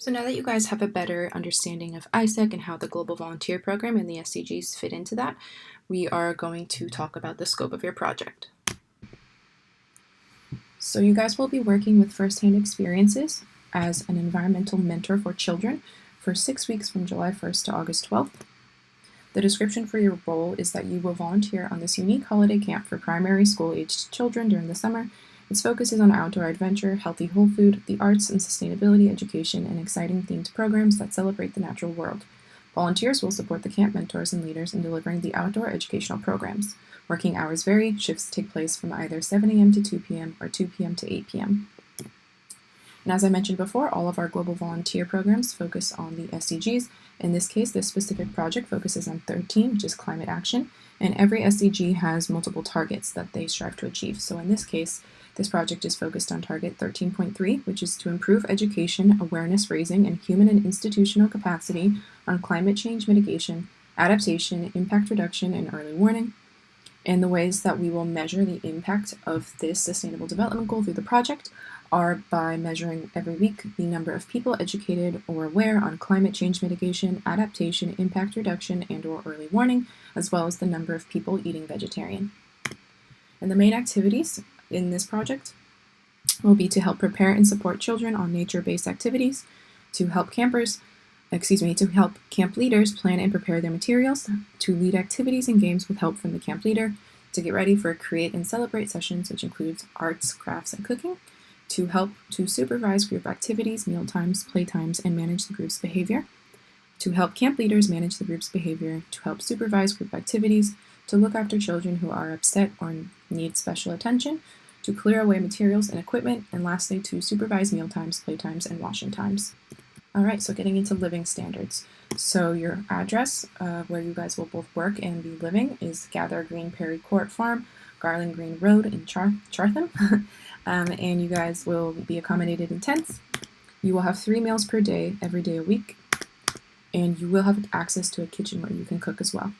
So now that you guys have a better understanding of IPS and how the Global Volunteer Program and the SDGs fit into that, we are going to talk about the scope of your project. So you guys will be working with firsthand experiences as an environmental mentor for children for 6 weeks from July 1st to August 12th. The description for your role is that you will volunteer on this unique holiday camp for primary school-aged children during the summer. Its focus is on outdoor adventure, healthy whole food, the arts and sustainability education, and exciting themed programs that celebrate the natural world. Volunteers will support the camp mentors and leaders in delivering the outdoor educational programs. Working hours vary. Shifts take place from either 7 a.m. to 2 p.m. or 2 p.m. to 8 p.m. And as I mentioned before, all of our global volunteer programs focus on the SDGs. In this case, this specific project focuses on 13, which is climate action, and every SDG has multiple targets that they strive to achieve. So in this case, this project is focused on target 13.3, which is to improve education, awareness raising, and human and institutional capacity on climate change mitigation, adaptation, impact reduction, and early warning. And the ways that we will measure the impact of this sustainable development goal through the project are by measuring every week the number of people educated or aware on climate change mitigation, adaptation, impact reduction, and/or early warning, as well as the number of people eating vegetarian. And the main activities in this project will be to help prepare and support children on nature-based activities, to help camp leaders plan and prepare their materials, to lead activities and games with help from the camp leader, to get ready for create and celebrate sessions, which includes arts, crafts, and cooking, to help to supervise group activities, mealtimes, playtimes, and manage the group's behavior, to help camp leaders manage the group's behavior, to help supervise group activities, to look after children who are upset or need special attention, to clear away materials and equipment, and lastly, to supervise mealtimes, playtimes, and washing times. All right, so getting into living standards. So your address where you guys will both work and be living is Gather Green Perry Court Farm, Garland Green Road in Chartham, and you guys will be accommodated in tents. You will have 3 meals per day, every day a week, and you will have access to a kitchen where you can cook as well.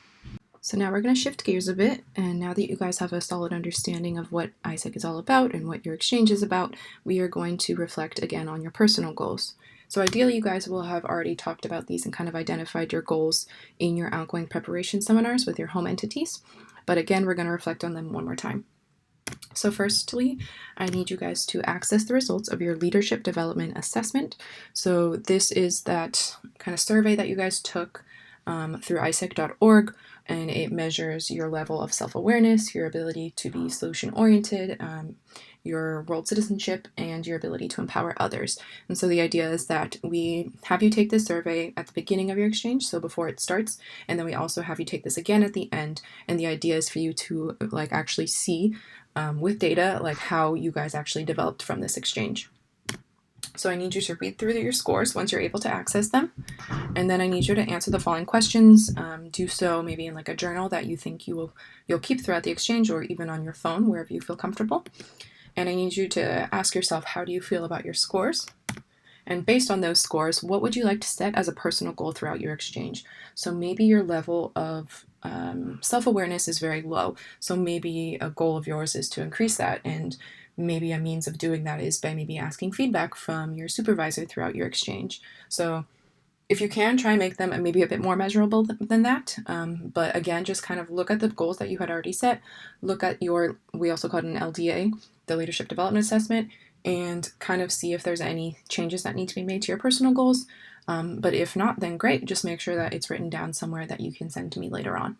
So now we're going to shift gears a bit, and now that you guys have a solid understanding of what IPS is all about and what your exchange is about, we are going to reflect again on your personal goals. So ideally, you guys will have already talked about these and kind of identified your goals in your outgoing preparation seminars with your home entities. But again, we're going to reflect on them one more time. So firstly, I need you guys to access the results of your leadership development assessment. So this is that kind of survey that you guys took through IPSEC.org, and it measures your level of self-awareness, your ability to be solution-oriented, your world citizenship, and your ability to empower others. And so the idea is that we have you take this survey at the beginning of your exchange, so before it starts, and then we also have you take this again at the end, and the idea is for you to actually see with data how you guys actually developed from this exchange. So I need you to read through your scores once you're able to access them, and then I need you to answer the following questions. Do so maybe in a journal that you think you'll keep throughout the exchange, or even on your phone, wherever you feel comfortable. And I need you to ask yourself, how do you feel about your scores? And based on those scores, what would you like to set as a personal goal throughout your exchange? So maybe your level of self-awareness is very low. So maybe a goal of yours is to increase that, and maybe a means of doing that is by maybe asking feedback from your supervisor throughout your exchange. So if you can, try and make them maybe a bit more measurable than that. But again, just kind of look at the goals that you had already set. Look at we also call it an LDA, the Leadership Development Assessment, and kind of see if there's any changes that need to be made to your personal goals. But if not, then great. Just make sure that it's written down somewhere that you can send to me later on.